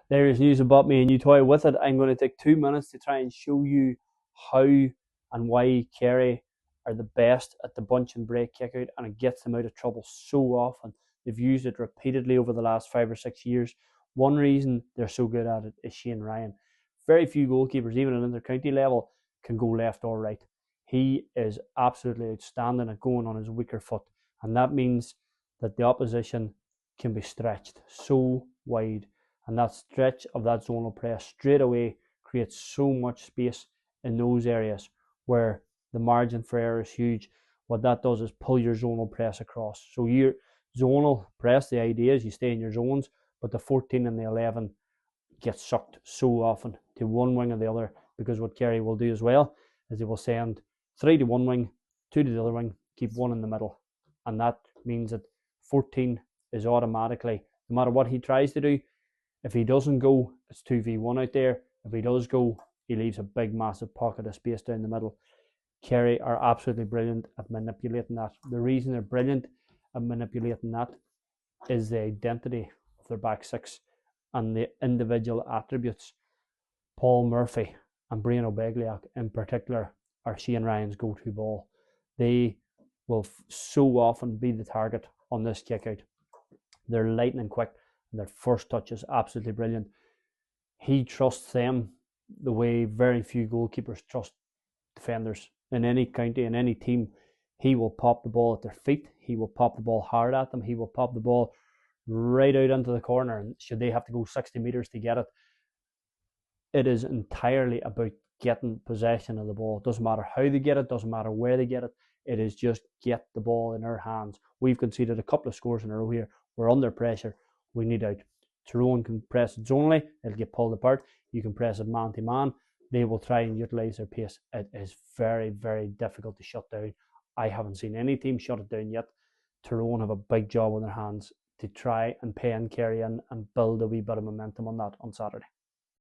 There is news about me and you toy with it. I'm going to take 2 minutes to try and show you how and why Kerry are the best at the bunch and break kick out, and it gets them out of trouble so often. They've used it repeatedly over the last 5 or 6 years. One reason they're so good at it is Shane Ryan. Very few goalkeepers, even at inter-county level, can go left or right. He is absolutely outstanding at going on his weaker foot, and that means that the opposition can be stretched so wide, and that stretch of that zonal press straight away creates so much space in those areas where the margin for error is huge. What that does is pull your zonal press across. So your zonal press, the idea is you stay in your zones, but the 14 and the 11 get sucked so often to one wing or the other, because what Kerry will do as well is they will send 3 to one wing, 2 to the other wing, keep 1 in the middle. And that means that 14 is automatically, no matter what he tries to do, if he doesn't go, it's 2v1 out there. If he does go, he leaves a big, massive pocket of space down the middle. Kerry are absolutely brilliant at manipulating that. The reason they're brilliant at manipulating that is the identity of their back six and the individual attributes. Paul Murphy and Brian O'Begliak in particular are Shane Ryan's go-to ball. They will so often be the target on this kick out. They're lightning quick, and their first touch is absolutely brilliant. He trusts them the way very few goalkeepers trust defenders. In any county, in any team, he will pop the ball at their feet. He will pop the ball hard at them. He will pop the ball right out into the corner, and should they have to go 60 metres to get it, it is entirely about getting possession of the ball. It doesn't matter how they get it, doesn't matter where they get it. It is just get the ball in their hands. We've conceded a couple of scores in a row here. We're under pressure. We need out. Tyrone can press it zonally. It'll get pulled apart. You can press it man to man. They will try and utilise their pace. It is very, very difficult to shut down. I haven't seen any team shut it down yet. Tyrone have a big job on their hands to try and pen Kerry in and build a wee bit of momentum on that on Saturday.